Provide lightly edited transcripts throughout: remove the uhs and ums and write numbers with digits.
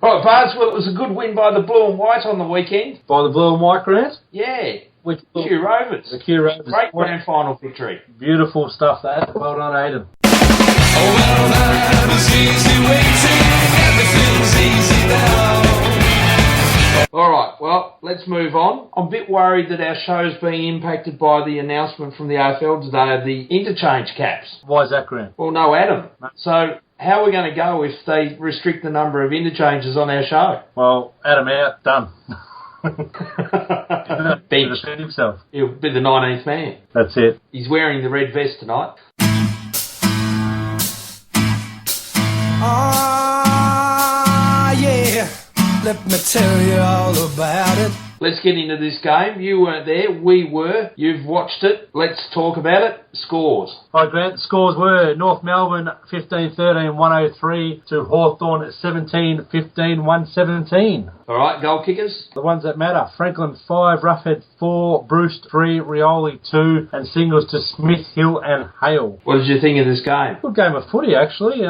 Right, Bards, well, it was a good win by the Blue and White on the weekend. By the Blue and White, Grant? Yeah. With Kew Rovers. The Kew Rovers. Great grand final victory. Beautiful stuff, that. Well done, Aidan. Oh, well, that was easy waiting. Everything's easy now. All right, well, let's move on. I'm a bit worried that our show's being impacted by the announcement from the AFL today of the interchange caps. Why is that, Grant? Well, no Adam. So how are we going to go if they restrict the number of interchanges on our show? Well, Adam out, done. Bench. Defend himself. He'll be the 19th man. That's it. He's wearing the red vest tonight. Ah, yeah. Let me tell you all about it. Let's get into this game. You weren't there. We were. You've watched it. Let's talk about it. Scores. Hi, Grant. Scores were North Melbourne 15-13, 103 to Hawthorn 17-15, 117. All right, goal kickers. The ones that matter. Franklin 5, Roughhead 4, Bruce 3, Rioli 2, and singles to Smith, Hill and Hale. What did you think of this game? Good game of footy, actually.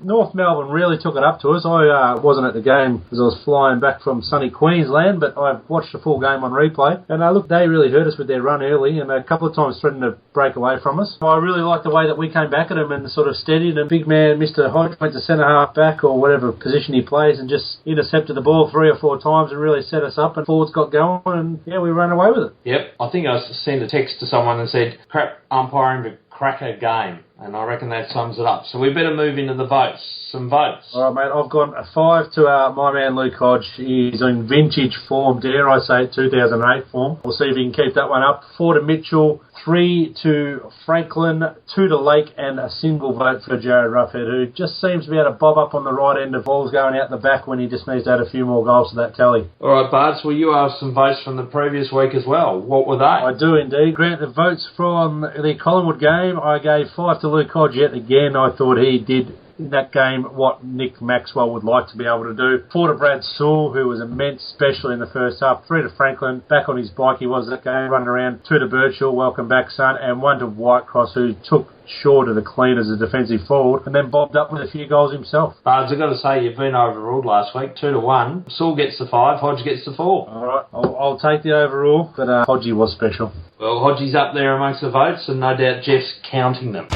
North Melbourne really took it up to us. I wasn't at the game as I was flying back from sunny Queensland, but I watched the full game on replay. And look, they really hurt us with their run early and a couple of times threatened to break away from us. I really liked the way that we came back at them and sort of steadied, and big man Mr. Hodge went to centre half back or whatever position he plays and just intercepted the ball 3 or 4 times and really set us up, and forwards got going and yeah, we ran away with it. Yep, I think I sent a text to someone and said, crap umpiring to crack a game, and I reckon that sums it up. So we better move into the votes. Some votes. All right, mate, I've gone a 5 to my man Luke Hodge. He's in vintage form, dare I say, 2008 form. We'll see if he can keep that one up. 4 to Mitchell, 3 to Franklin, 2 to Lake, and a single vote for Jared Roughhead, who just seems to be able to bob up on the right end of balls going out the back when he just needs to add a few more goals to that tally. All right, Bards, well, you asked some votes from the previous week as well. What were they? I do indeed. Grant, the votes from the Collingwood game, I gave 5 to Luke Hodge yet again. I thought he did in that game what Nick Maxwell would like to be able to do. 4 to Brad Sewell, who was immense, especially in the first half. 3 to Franklin, back on his bike he was that game, running around. 2 to Birchall, welcome back son, and 1 to Whitecross, who took Shaw to the clean as a defensive forward and then bobbed up with a few goals himself. Bards, I've got to say, you've been overruled last week, 2 to 1. Sewell gets the 5, Hodge gets the 4. All right, I'll take the overall, but Hodgie was special. Well, Hodgie's up there amongst the votes, and no doubt Jeff's counting them.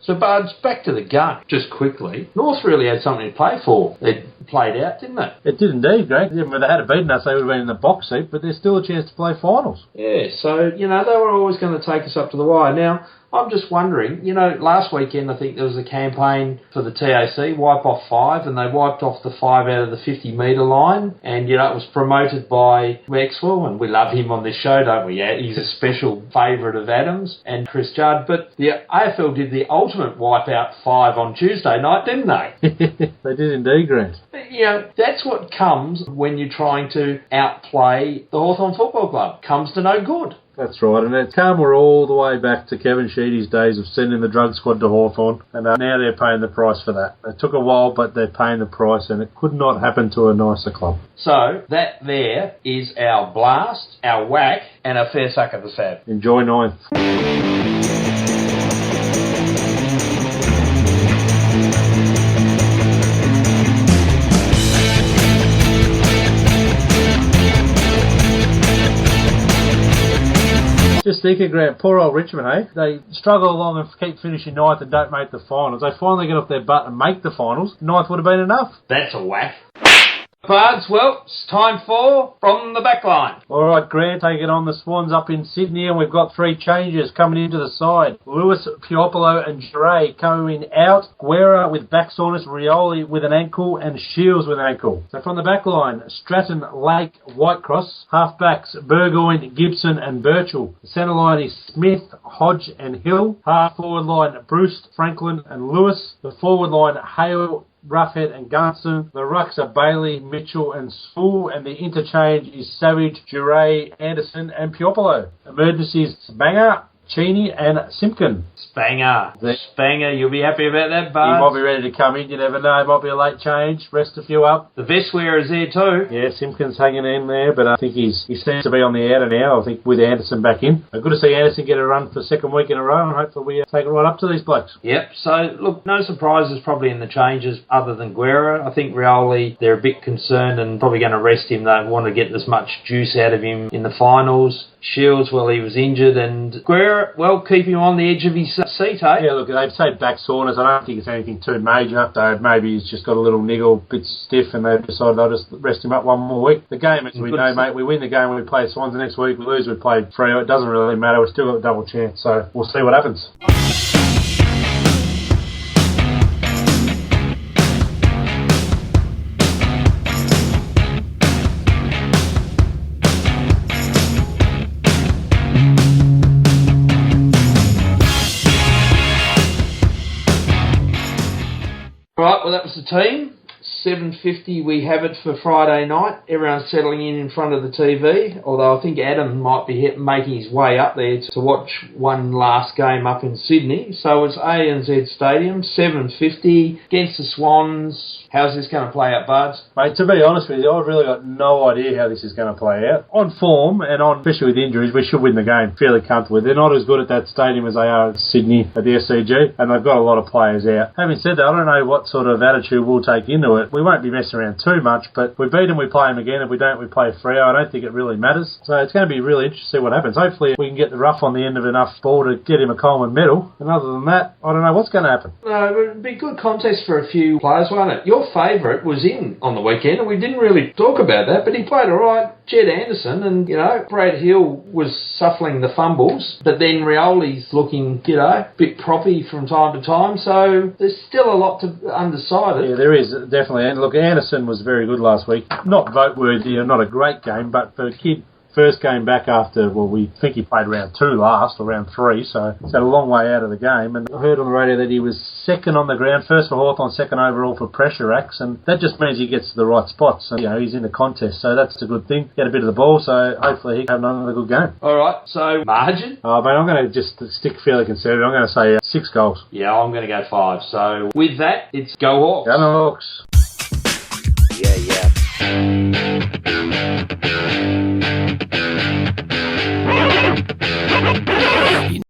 So, Bards, back to the gun, just quickly. North really had something to play for. They played out, didn't they? It did indeed, Greg. If they had beaten us, they would have been in the box seat, but there's still a chance to play finals. Yeah, so, they were always going to take us up to the wire. Now, I'm just wondering, last weekend I think there was a campaign for the TAC, wipe off 5, and they wiped off the 5 out of the 50-metre line, and, it was promoted by Maxwell, and we love him on this show, don't we? Yeah, he's a special favourite of Adams and Chris Judd, but the AFL did the ultimate wipe-out 5 on Tuesday night, didn't they? They did indeed, Grant. That's what comes when you're trying to outplay the Hawthorn Football Club. Comes to no good. That's right, and it's come all the way back to Kevin Sheedy's days of sending the drug squad to Hawthorn, and now they're paying the price for that. It took a while, but they're paying the price, and it could not happen to a nicer club. So, that there is our blast, our whack, and our fair suck of the sad. Enjoy 9th. Just thinking, Grant, poor old Richmond, eh? They struggle along and keep finishing 9th and don't make the finals. They finally get off their butt and make the finals. 9th would have been enough. That's a whack. Bards, well, it's time for From the Backline. All right, Grant, taking on the Swans up in Sydney, and we've got 3 changes coming into the side. Lewis, Piopolo and Giray coming out. Guerra with back soreness, Rioli with an ankle, and Shields with an ankle. So from the backline, Stratton, Lake, Whitecross. Half-backs, Burgoyne, Gibson and Birchall. The centre line is Smith, Hodge and Hill. Half-forward line, Bruce, Franklin and Lewis. The forward line, Hale, Roughhead and Gunston. The rucks are Bailey, Mitchell and Sewell, and the interchange is Savage, Giray, Anderson and Piopolo. Emergencies, Banger, Cheney and Simpkin. Spanger. Spanger, you'll be happy about that, He Bud. might be ready to come in, you never know. It might be a late change, rest a few up. The vest wearer's there too. Yeah, Simpkins hanging in there, but I think he seems to be on the outer now, I think, with Anderson back in. Good to see Anderson get a run for the second week in a row, and hopefully we take it right up to these blokes. Yep, so look, no surprises probably in the changes other than Guerra. I think Rioli, they're a bit concerned and probably going to rest him. They want to get as much juice out of him in the finals. Shields, well, he was injured, and Guerra, well, keep him on the edge of his seat, eh? Yeah, look, they'd say back soreness. I don't think it's anything too major. So maybe he's just got a little niggle, bit stiff, and they've decided they'll just rest him up one more week. The game, as we know, mate, we win the game when we play Swans the next week. We lose, we play Freo. It doesn't really matter. We've still got a double chance, so we'll see what happens. Right, well, that was the team. 7:50 we have it for Friday night. Everyone's settling in front of the TV, although I think Adam might be making his way up there to watch one last game up in Sydney. So it's ANZ Stadium, 7:50 against the Swans. How's this going to play out, Buds? Mate, to be honest with you, I've really got no idea how this is going to play out. On form, and especially with injuries, we should win the game fairly comfortably. They're not as good at that stadium as they are at Sydney at the SCG, and they've got a lot of players out. Having said that, I don't know what sort of attitude we'll take into it. We won't be messing around too much, but we beat them, we play them again. If we don't, we play Freo. I don't think it really matters. So it's going to be really interesting to see what happens. Hopefully we can get the rough on the end of enough ball to get him a Coleman medal. And other than that, I don't know what's going to happen. No, it would be a good contest for a few players, won't it? Your favourite was in on the weekend, and we didn't really talk about that, but he played all right. Jed Anderson, and, Brad Hill was suffering the fumbles, but then Rioli's looking, a bit proppy from time to time, so there's still a lot to undecided. Yeah, there is, definitely. And look, Anderson was very good last week. Not vote-worthy, not a great game, but for a kid, first game back after, we think he played round 2 last, or round 3, so he's had a long way out of the game. And I heard on the radio that he was second on the ground, first for Hawthorn, second overall for pressure acts, and that just means he gets to the right spots. And, he's in the contest, so that's a good thing. Get a bit of the ball, so hopefully he can have another good game. All right, so margin? Oh, mate, I'm going to just stick fairly conservative. I'm going to say 6 goals. Yeah, I'm going to go 5. So with that, it's go Hawks. Go Hawks. Yeah.